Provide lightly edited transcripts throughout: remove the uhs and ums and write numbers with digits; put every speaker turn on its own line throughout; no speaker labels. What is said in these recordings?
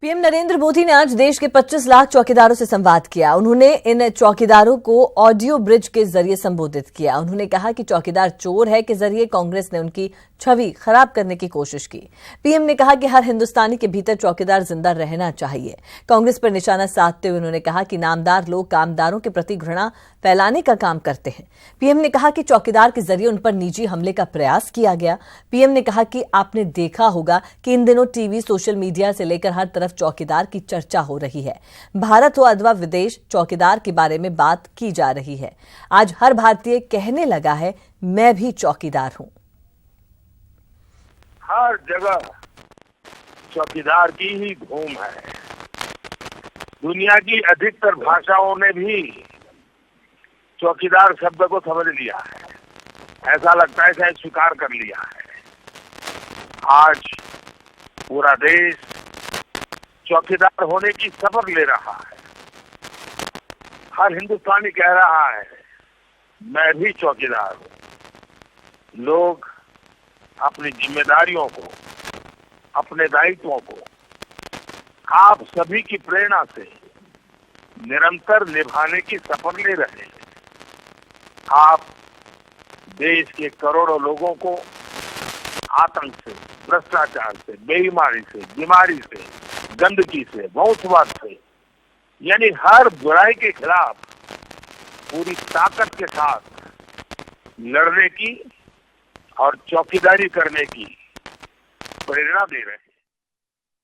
PM Narendra Modi ने आज देश के 25 लाख चौकीदारों से संवाद किया। उन्होंने इन चौकीदारों को ऑडियो ब्रिज के जरिए संबोधित किया। उन्होंने कहा कि चौकीदार चोर है के जरिए कांग्रेस ने उनकी छवि खराब करने की कोशिश की। पीएम ने कहा कि हर हिंदुस्तानी के भीतर चौकीदार जिंदा रहना चाहिए। कांग्रेस पर निशाना साधते हुए उन्होंने कहा कि नामदार लोग कामदारों के प्रति घृणा फैलाने का काम करते हैं। पीएम ने कहा कि चौकीदार के जरिए उन पर निजी हमले का प्रयास किया गया। पीएम ने कहा कि आपने देखा होगा कि इन दिनों टीवी, सोशल मीडिया से लेकर हर तरफ चौकीदार की चर्चा हो रही है। भारत हो अथवा विदेश, चौकीदार के बारे में बात की जा रही है। आज हर भारतीय कहने लगा है, मैं भी चौकीदार हूं।
हर जगह चौकीदार की ही धूम है। दुनिया की अधिकतर भाषाओं ने भी चौकीदार शब्द को समझ लिया है। ऐसा लगता है शायद स्वीकार कर लिया है। आज पूरा देश चौकीदार होने की शपथ ले रहा है। हर हिंदुस्तानी कह रहा है, मैं भी चौकीदार हूं। लोग अपनी जिम्मेदारियों को, अपने दायित्वों को आप सभी की प्रेरणा से निरंतर निभाने की शपथ ले रहे हैं। आप देश के करोड़ों लोगों को आतंक से, भ्रष्टाचार से, बेईमानी से, बीमारी से, गंदगी से, वंशवाद से, यानी हर बुराई के खिलाफ पूरी ताकत के साथ लड़ने की और चौकीदारी करने की प्रेरणा दे रहे हैं।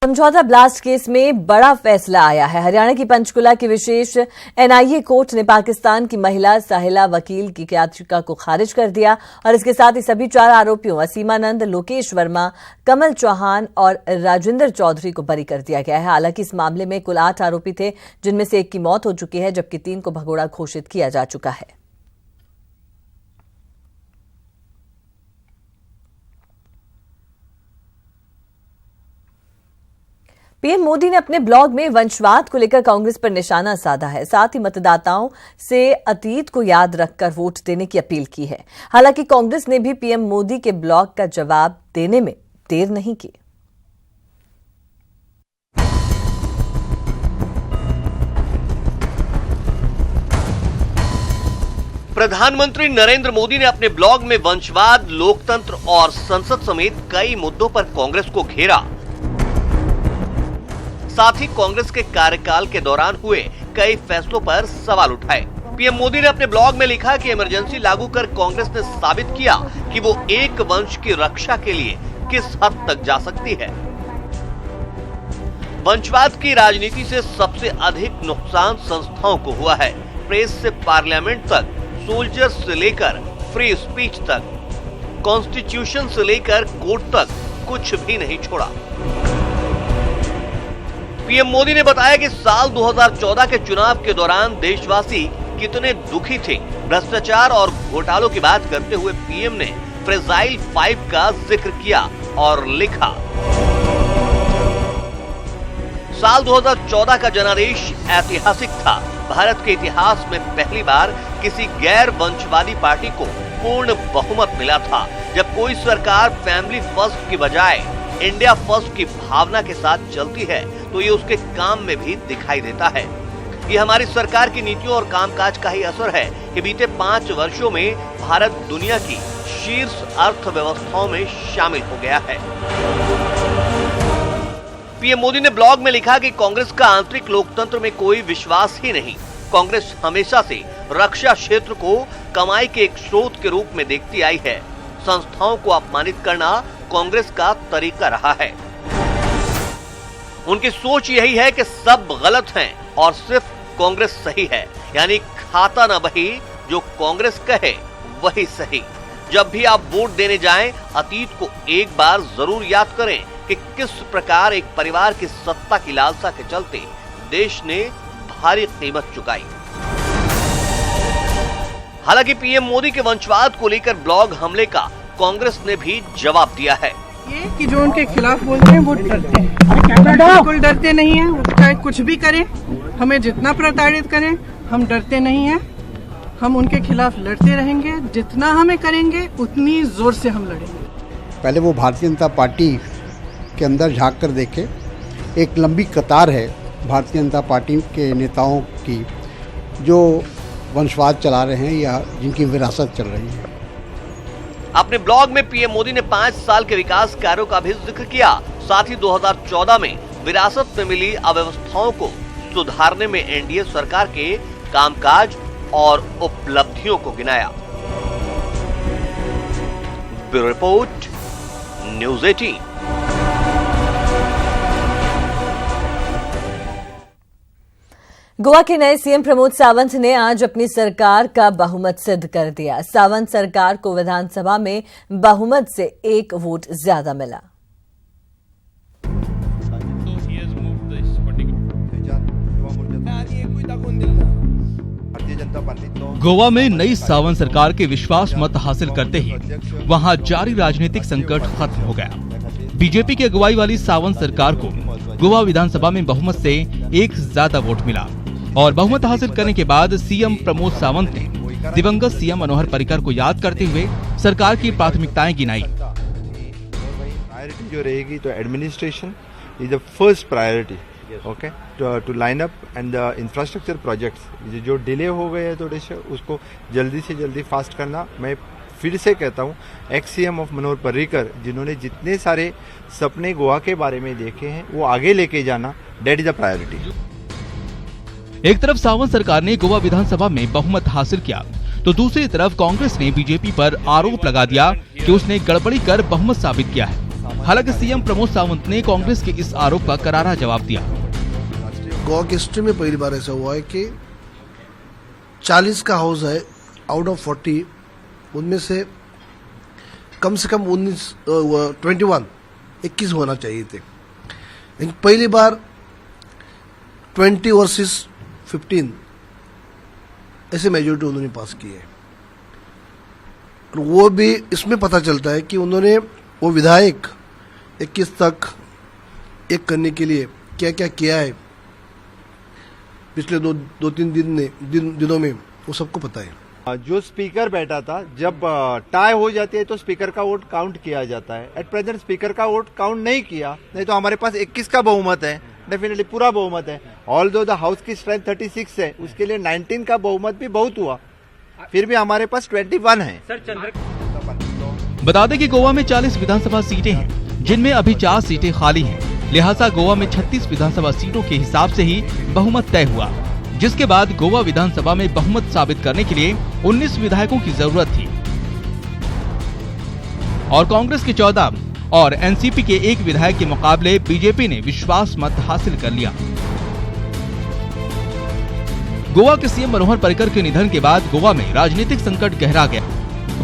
समझौता ब्लास्ट केस में बड़ा फैसला आया है। हरियाणा की पंचकुला की विशेष एनआईए कोर्ट ने पाकिस्तान की महिला साहिला वकील की याचिका को खारिज कर दिया और इसके साथ ही सभी 4 आरोपियों असीमानंद, लोकेश वर्मा, कमल चौहान और राजेंद्र चौधरी को बरी कर दिया गया है। हालांकि इस मामले में कुल 8 आरोपी थे, जिनमें से 1 की मौत हो चुकी है, जबकि 3 को भगोड़ा घोषित किया जा चुका है। पीएम मोदी ने अपने ब्लॉग में वंशवाद को लेकर कांग्रेस पर निशाना साधा है। साथ ही मतदाताओं से अतीत को याद रखकर वोट देने की अपील की है। हालांकि कांग्रेस ने भी पीएम मोदी के ब्लॉग का जवाब देने में देर नहीं की।
प्रधानमंत्री नरेंद्र मोदी ने अपने ब्लॉग में वंशवाद, लोकतंत्र और संसद समेत कई मुद्दों पर कांग्रेस को घेरा। साथ ही कांग्रेस के कार्यकाल के दौरान हुए कई फैसलों पर सवाल उठाए। पीएम मोदी ने अपने ब्लॉग में लिखा कि इमरजेंसी लागू कर कांग्रेस ने साबित किया कि वो एक वंश की रक्षा के लिए किस हद तक जा सकती है। वंशवाद की राजनीति से सबसे अधिक नुकसान संस्थाओं को हुआ है। प्रेस से पार्लियामेंट तक, सोल्जर्स से लेकर फ्री स्पीच तक, कॉन्स्टिट्यूशन से लेकर कोर्ट तक कुछ भी नहीं छोड़ा। पीएम मोदी ने बताया कि साल 2014 के चुनाव के दौरान देशवासी कितने दुखी थे। भ्रष्टाचार और घोटालों की बात करते हुए पीएम ने फ्रेजाइल 5 का जिक्र किया और लिखा, साल 2014 का जनादेश ऐतिहासिक था। भारत के इतिहास में पहली बार किसी गैर वंशवादी पार्टी को पूर्ण बहुमत मिला था। जब कोई सरकार फैमिली फर्स्ट की बजाय इंडिया फर्स्ट की भावना के साथ चलती है तो ये उसके काम में भी दिखाई देता है। ये हमारी सरकार की नीतियों और कामकाज का ही असर है कि बीते 5 वर्षों में भारत दुनिया की शीर्ष अर्थव्यवस्थाओं में शामिल हो गया है। पीएम मोदी ने ब्लॉग में लिखा कि कांग्रेस का आंतरिक लोकतंत्र में कोई विश्वास ही नहीं। कांग्रेस हमेशा से रक्षा क्षेत्र को कमाई के एक स्रोत के रूप में देखती आई है। संस्थाओं को अपमानित करना कांग्रेस का तरीका रहा है। उनकी सोच यही है कि सब गलत हैं और सिर्फ कांग्रेस सही है, यानी खाता न बही, जो कांग्रेस कहे वही सही। जब भी आप वोट देने जाएं, अतीत को एक बार जरूर याद करें कि किस प्रकार एक परिवार की सत्ता की लालसा के चलते देश ने भारी कीमत चुकाई। हालांकि पीएम मोदी के वंशवाद को लेकर ब्लॉग हमले का कांग्रेस ने भी जवाब दिया है।
ये कि जो उनके खिलाफ बोलते हैं वो डरते हैं, बिल्कुल डरते नहीं हैं। चाहे कुछ भी करें, हमें जितना प्रताड़ित करें, हम डरते नहीं हैं। हम उनके खिलाफ लड़ते रहेंगे। जितना हमें करेंगे उतनी जोर से हम लड़ेंगे।
पहले वो भारतीय जनता पार्टी के अंदर झांक कर देखे एक लंबी कतार है भारतीय जनता पार्टी के नेताओं की जो वंशवाद चला रहे हैं या जिनकी विरासत चल रही है।
अपने ब्लॉग में पीएम मोदी ने 5 साल के विकास कार्यों का भी जिक्र किया। साथ ही 2014 में विरासत में मिली अव्यवस्थाओं को सुधारने में एनडीए सरकार के कामकाज और उपलब्धियों को गिनाया। Bureau report, news 18।
गोवा के नए सीएम प्रमोद सावंत ने आज अपनी सरकार का बहुमत सिद्ध कर दिया। सावंत सरकार को विधानसभा में बहुमत से 1 वोट ज्यादा मिला।
गोवा में नई सावंत सरकार के विश्वास मत हासिल करते ही वहां जारी राजनीतिक संकट खत्म हो गया। बीजेपी की अगुवाई वाली सावंत सरकार को गोवा विधानसभा में बहुमत से 1 ज्यादा वोट मिला और बहुमत हासिल करने के बाद सीएम प्रमोद सावंत ने दिवंगत सीएम मनोहर पर्रिकर को याद करते हुए सरकार की प्राथमिकताएं गिनाई।
प्रायोरिटी जो रहेगी तो administration is the first priority, okay, to line up and the infrastructure projects जो डिले हो गए हैं थोड़े से उसको जल्दी से जल्दी फास्ट करना। मैं फिर से कहता हूँ, ex CM of Manohar Parrikar जिन्होंने जितने सारे सपने गोवा के बारे में देखे हैं वो आगे लेके जाना, दैट इज द प्रायोरिटी।
एक तरफ सावंत सरकार ने गोवा विधानसभा में बहुमत हासिल किया तो दूसरी तरफ कांग्रेस ने बीजेपी पर आरोप लगा दिया कि उसने गड़बड़ी कर बहुमत साबित किया है। हालांकि सीएम प्रमोद सावंत ने कांग्रेस के इस आरोप का करारा जवाब दिया।
गोवा की हिस्ट्री में पहली बार ऐसा हुआ है कि 40 का हाउस है आउट ऑफ 40, उनमें से कम 21 होना चाहिए थे, लेकिन पहली बार 20 वर्सेस 15 ऐसे मेजोरिटी उन्होंने पास की है। और वो भी इसमें पता चलता है कि उन्होंने वो विधायक 21 तक एक करने के लिए क्या क्या किया है पिछले दो तीन दिनों में, वो सबको पता है।
जो स्पीकर बैठा था, जब टाई हो जाती है तो स्पीकर का वोट काउंट किया जाता है। एट प्रेजेंट स्पीकर का वोट काउंट नहीं किया, नहीं तो हमारे पास 21 का बहुमत है, डेफिनेटली पूरा बहुमत है। ऑल्दो द हाउस की स्ट्रेंथ 36 है, उसके लिए 19 का बहुमत भी बहुत हुआ, फिर भी हमारे पास 21 है।
बता दें कि गोवा में 40 विधानसभा सीटें हैं, जिनमें अभी 4 सीटें खाली हैं। लिहाजा गोवा में 36 विधानसभा सीटों के हिसाब से ही बहुमत तय हुआ, जिसके बाद गोवा विधानसभा में बहुमत साबित करने के लिए 19 विधायकों की जरूरत थी और कांग्रेस के 14 और एनसीपी के 1 विधायक के मुकाबले बीजेपी ने विश्वास मत हासिल कर लिया। गोवा के सीएम मनोहर पर्रिकर के निधन के बाद गोवा में राजनीतिक संकट गहरा गया।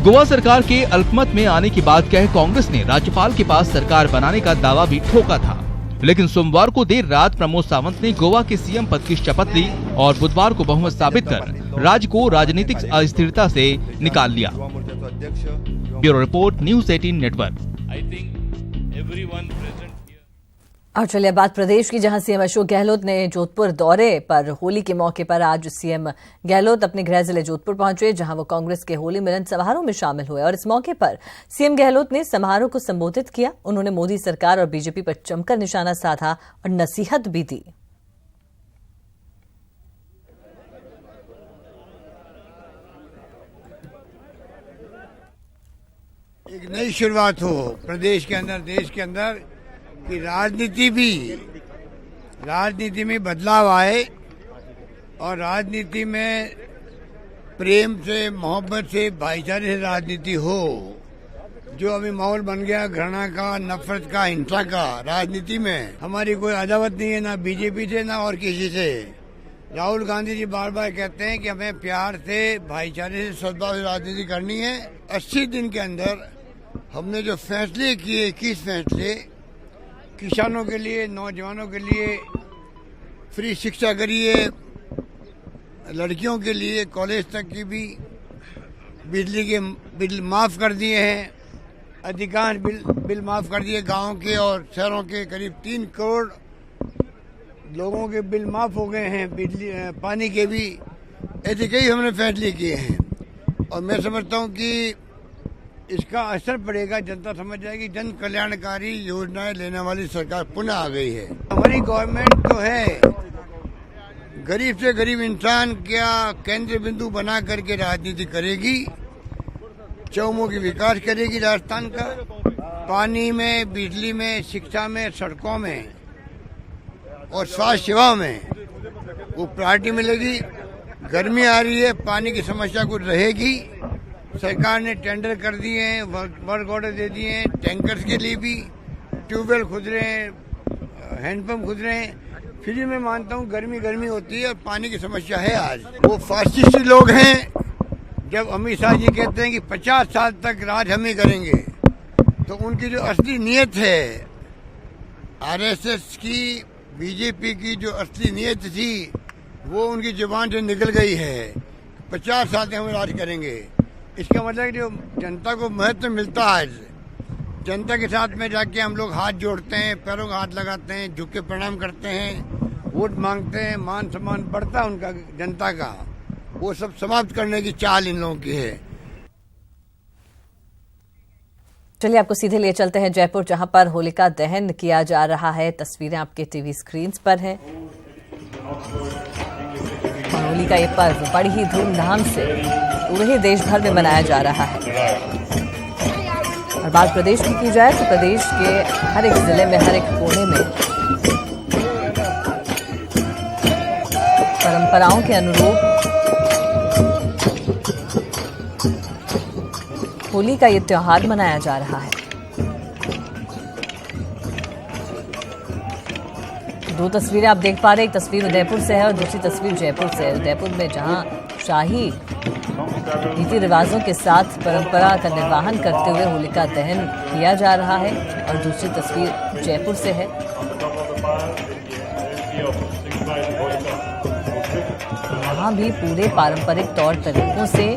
गोवा सरकार के अल्पमत में आने की बात कह कांग्रेस ने राज्यपाल के पास सरकार बनाने का दावा भी ठोका था, लेकिन सोमवार को देर रात प्रमोद सावंत ने गोवा के सीएम पद की शपथ ली और बुधवार को बहुमत साबित कर राज्य को राजनीतिक अस्थिरता से निकाल लिया। Bureau report, news 18 network.
और चलिए बात प्रदेश की, जहां सीएम अशोक गहलोत ने जोधपुर दौरे पर होली के मौके पर आज सीएम गहलोत अपने गृह जिले जोधपुर पहुंचे, जहां वो कांग्रेस के होली मिलन समारोह में शामिल हुए और इस मौके पर सीएम गहलोत ने समारोह को संबोधित किया। उन्होंने मोदी सरकार और बीजेपी पर जमकर निशाना साधा और नसीहत भी दी।
एक नई शुरुआत हो प्रदेश के अंदर, देश के अंदर, कि राजनीति में बदलाव आए और राजनीति में प्रेम से, मोहब्बत से, भाईचारे से राजनीति हो। जो अभी माहौल बन गया घृणा का, नफरत का, हिंसा का, राजनीति में हमारी कोई अदावत नहीं है, ना बीजेपी से ना और किसी से। राहुल गांधी जी बार बार कहते हैं कि हमें प्यार से, भाईचारे से, सद्भाव से राजनीति करनी है। 80 दिन के अंदर हमने जो फैसले किए, 21 फैसले, किसानों के लिए, नौजवानों के लिए फ्री शिक्षा करिए, लड़कियों के लिए कॉलेज तक की भी बिजली के बिल माफ कर दिए हैं, अधिकांश बिल माफ कर दिए। गांव के और शहरों के करीब 3 करोड़ लोगों के बिल माफ हो गए हैं, बिजली पानी के भी। ऐसे कई हमने फैसले किए हैं और मैं समझता हूं कि इसका असर पड़ेगा। जनता समझ जाएगी जन कल्याणकारी योजनाएं लेने वाली सरकार पुनः आ गई है। हमारी गवर्नमेंट तो है, गरीब से गरीब इंसान क्या केंद्र बिंदु बना करके राजनीति करेगी, चौमुखी विकास करेगी राजस्थान का। पानी में, बिजली में, शिक्षा में, सड़कों में और स्वास्थ्य सेवाओं में वो प्रायोरिटी मिलेगी। गर्मी आ रही है, पानी की समस्या कुछ रहेगी। सरकार ने टेंडर कर दिए हैं, वर्क ऑर्डर दे दिए हैं, टैंकर्स के लिए भी। ट्यूबवेल खुद रहे हैं, हैंडपंप खुद रहे हैं। फिर भी मैं मानता हूँ गर्मी होती है और पानी की समस्या है। आज वो फासिस्ट लोग हैं। जब अमित शाह जी कहते हैं कि 50 साल तक राज हम ही करेंगे, तो उनकी जो असली नीयत है, आरएसएस की, बीजेपी की जो असली नीयत थी, वो उनकी जुबान से निकल गई है। 50 साल तक हम राज करेंगे। इसका मतलब जो जनता को महत्व मिलता है, जनता के साथ में जाके हम लोग हाथ जोड़ते हैं, पैरों का हाथ लगाते हैं, झुक के प्रणाम करते हैं, वोट मांगते हैं, मान सम्मान बढ़ता है उनका, जनता का, वो सब समाप्त करने की चाल इन लोगों की है।
चलिए आपको सीधे लिए चलते हैं जयपुर, जहां पर होलिका दहन किया जा रहा है। तस्वीरें आपके टीवी स्क्रीन्स पर हैं। और होली का ये पर्व बड़ी ही धूमधाम से पूरे देश भर में मनाया जा रहा है। और बात प्रदेश की जाए तो प्रदेश के हर एक जिले में, हर एक कोने में परंपराओं के अनुरूप होली का ये त्योहार मनाया जा रहा है। दो तस्वीरें आप देख पा रहे हैं, एक तस्वीर उदयपुर से है और दूसरी तस्वीर जयपुर से है। उदयपुर में जहां शाही रीति रिवाजों के साथ परंपरा का निर्वहन करते हुए होलिका दहन किया जा रहा है, और दूसरी तस्वीर जयपुर से है। वहां भी पूरे पारंपरिक तौर तरीकों से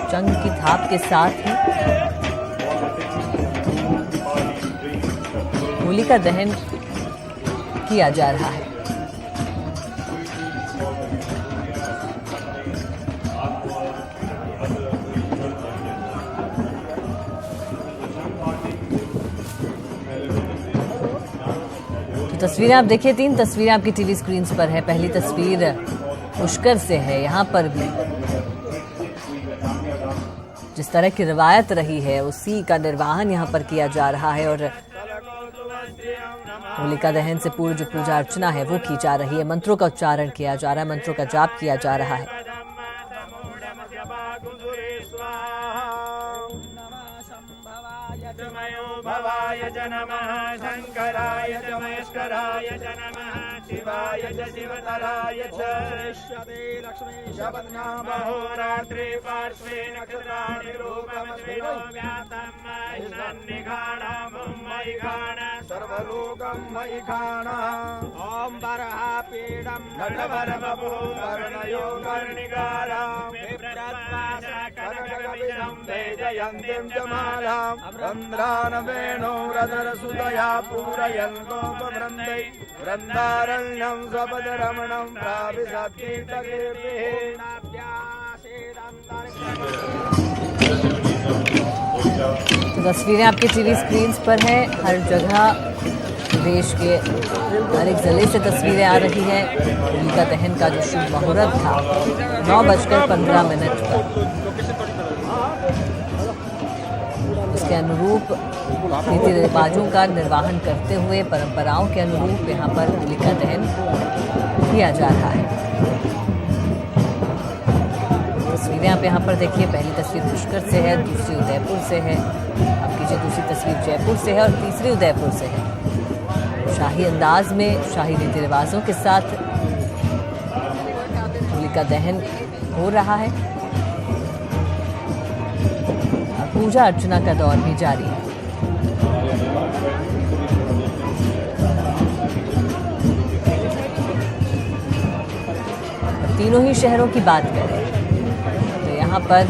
चंग की थाप के साथ ही होलिका दहन किया जा रहा है। तो तस्वीरें आप देखिए, 3 तस्वीरें आपकी टीवी स्क्रीन्स पर है। पहली तस्वीर पुष्कर से है। यहाँ पर भी जिस तरह की रिवायत रही है उसी का निर्वहन यहाँ पर किया जा रहा है, और होलिका दहन से पूर्व जो पूजा अर्चना है वो की जा रही है। मंत्रों का उच्चारण किया जा रहा है, मंत्रों का जाप किया जा रहा है।
भवाय च नमः, शंकराय च महेश्वराय च नमः, शिवाय च शिवतराय च, श्रीष्यते लक्ष्मी शपथनाम अहोरात्रे पार्श्वे नक्षत्राणि रूपमश्विनो व्यातं निघाणं मयि घाण सर्वलोकं मयि घाण। ॐ बर्हापीडं नटवरवपु कर्णयो कर्णिकारं कनकविदं वेजयन्तीं च मालां रन्ध्रान् वेणुरधरसुतया पूरयन् गोपवृन्दै वृन्दारण्यं स्वपदरमणं प्राविशत्तीर्थकीर्तिः।
तस्वीरें आपके टीवी स्क्रीन्स पर हैं। हर जगह देश के हर एक जिले से तस्वीरें आ रही हैं। होलिका दहन का जो शुभ मुहूर्त था 9:15 पर, उसके अनुरूप रीति रिवाजों का निर्वहन करते हुए परंपराओं के अनुरूप यहाँ पर होलिका दहन किया जा रहा है। तस्वीरें आप यहाँ पर देखिए, पहली तस्वीर पुष्कर से है, दूसरी उदयपुर से है, अब कीजिए दूसरी तस्वीर जयपुर से है और तीसरी उदयपुर से है। शाही अंदाज में, शाही रीति रिवाजों के साथ होलिका दहन हो रहा है और पूजा अर्चना का दौर भी जारी है। तीनों ही शहरों की बात करें तो यहाँ पर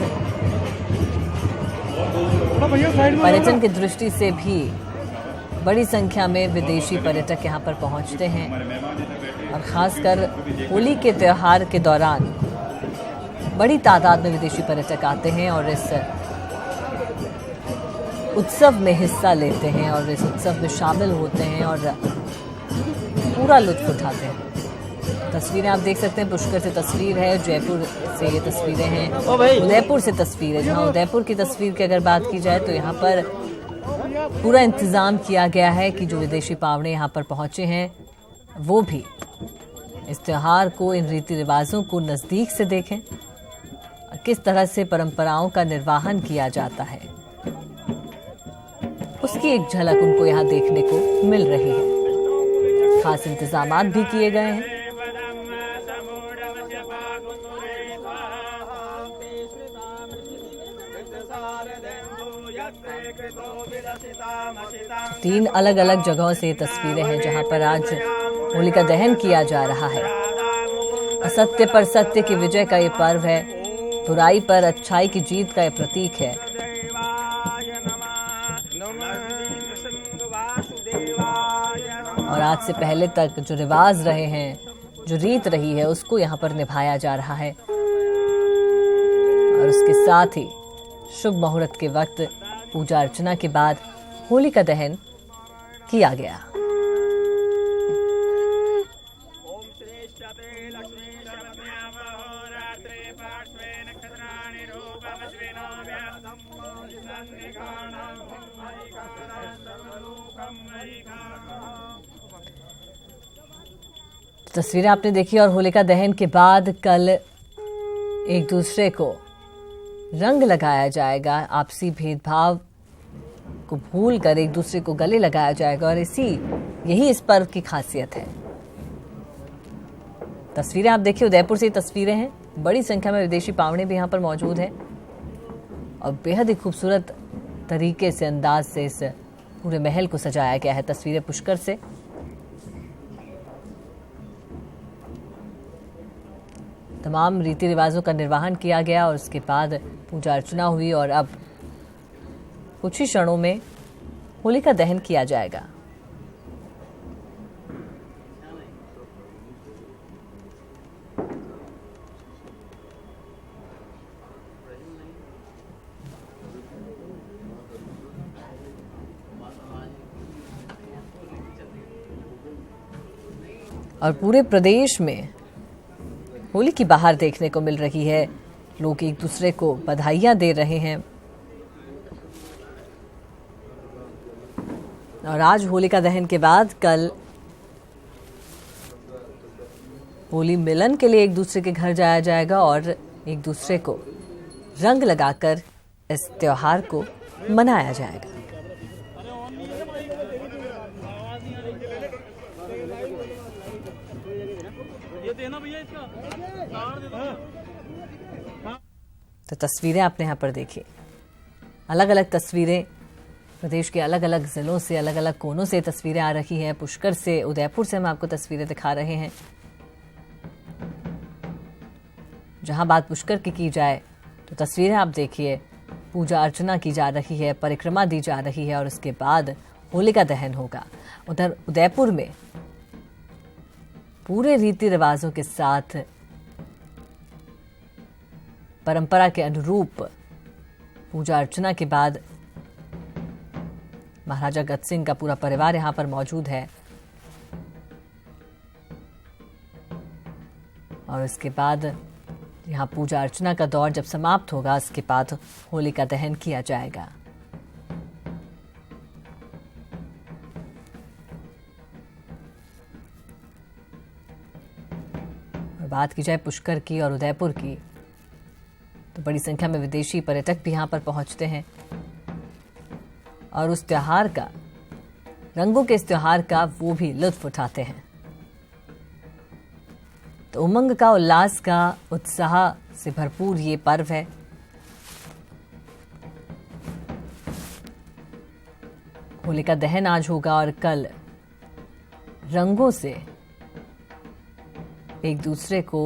पर्यटन की दृष्टि से भी बड़ी संख्या में विदेशी पर्यटक यहाँ पर पहुँचते हैं और ख़ासकर होली के त्यौहार के दौरान बड़ी तादाद में विदेशी पर्यटक आते हैं और इस उत्सव में हिस्सा लेते हैं और इस उत्सव में शामिल होते हैं और पूरा लुत्फ उठाते हैं। तस्वीरें आप देख सकते हैं, पुष्कर से तस्वीर है, जयपुर से ये तस्वीरें हैं, उदयपुर से तस्वीर है। जहां उदयपुर की तस्वीर की अगर बात की जाए तो यहाँ पर पूरा इंतजाम किया गया है कि जो विदेशी पावड़े यहाँ पर पहुंचे हैं वो भी इस त्योहार को, इन रीति रिवाजों को नज़दीक से देखें और किस तरह से परंपराओं का निर्वाहन किया जाता है उसकी एक झलक उनको यहाँ देखने को मिल रही है। खास इंतजामात भी किए गए हैं। तीन अलग अलग जगहों से तस्वीरें हैं जहां पर आज होलिका दहन किया जा रहा है। असत्य पर सत्य की विजय का ये पर्व है, बुराई पर अच्छाई की जीत का ये प्रतीक है। और आज से पहले तक जो रिवाज रहे हैं, जो रीत रही है, उसको यहाँ पर निभाया जा रहा है। और उसके साथ ही शुभ मुहूर्त के वक्त पूजा अर्चना के बाद होलिका दहन किया गया। तस्वीरें आपने देखी और होलिका दहन के बाद कल एक दूसरे को रंग लगाया जाएगा। आपसी भेदभाव को भूल कर एक दूसरे को गले लगाया जाएगा और यही इस पर्व की खासियत है। तस्वीरें आप देखिए, उदयपुर से तस्वीरें हैं। बड़ी संख्या में विदेशी पावड़े भी यहाँ पर मौजूद हैं और बेहद ही खूबसूरत तरीके से, अंदाज से इस पूरे महल को सजाया गया है। तस्वीरें पुष्कर से। तमाम रीति रिवाजों का निर्वहन किया गया और उसके बाद पूजा अर्चना हुई और अब कुछ ही क्षणों में होलिका दहन किया जाएगा। और पूरे प्रदेश में होली की बहार देखने को मिल रही है। लोग एक दूसरे को बधाइयां दे रहे हैं और आज होलिका दहन के बाद कल होली मिलन के लिए एक दूसरे के घर जाया जाएगा और एक दूसरे को रंग लगाकर इस त्योहार को मनाया जाएगा। तो तस्वीरें आपने यहाँ पर देखी, अलग अलग तस्वीरें प्रदेश के अलग अलग जिलों से, अलग अलग कोनों से तस्वीरें आ रही हैं। पुष्कर से, उदयपुर से हम आपको तस्वीरें दिखा रहे हैं। जहां बात पुष्कर की जाए तो तस्वीरें आप देखिए, पूजा अर्चना की जा रही है, परिक्रमा दी जा रही है और उसके बाद होलिका दहन होगा। उधर उदयपुर में पूरे रीति रिवाजों के साथ परंपरा के अनुरूप पूजा अर्चना के बाद महाराजा गज सिंह का पूरा परिवार यहां पर मौजूद है और इसके बाद यहां पूजा अर्चना का दौर जब समाप्त होगा, इसके बाद होलिका दहन किया जाएगा। और बात की जाए पुष्कर की और उदयपुर की तो बड़ी संख्या में विदेशी पर्यटक भी यहां पर पहुंचते हैं और उस त्योहार का, रंगों के इस त्योहार का वो भी लुत्फ उठाते हैं। तो उमंग का, उल्लास का, उत्साह से भरपूर ये पर्व है। होलिका दहन आज होगा और कल रंगों से एक दूसरे को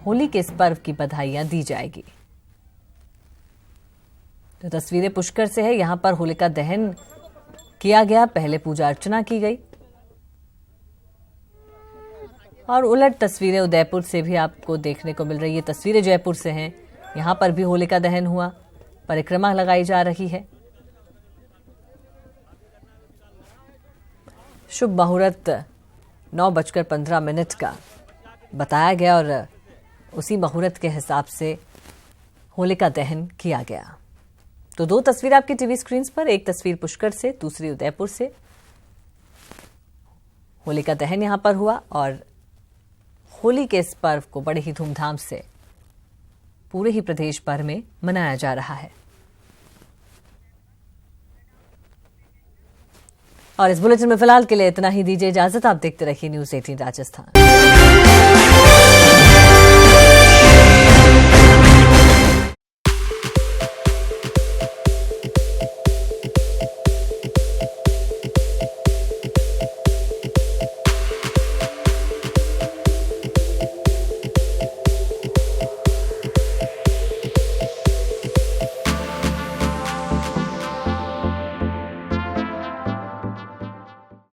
होली के इस पर्व की बधाइयां दी जाएगी। तो तस्वीरें पुष्कर से है। यहां पर होलिका दहन किया गया, पहले पूजा अर्चना की गई और उलट तस्वीरें उदयपुर से भी आपको देखने को मिल रही है। तस्वीरें जयपुर से हैं, यहां पर भी होलिका दहन हुआ, परिक्रमा लगाई जा रही है। शुभ मुहूर्त 9:15 का बताया गया और उसी मुहूर्त के हिसाब से होलिका दहन किया गया। तो दो तस्वीर आपकी टीवी स्क्रीन पर, एक तस्वीर पुष्कर से, दूसरी उदयपुर से। होलिका दहन यहां पर हुआ और होली के इस पर्व को बड़े ही धूमधाम से पूरे ही प्रदेश भर में मनाया जा रहा है। और इस बुलेटिन में फिलहाल के लिए इतना ही, दीजिए इजाजत। आप देखते रहिए न्यूज़ 18 राजस्थान।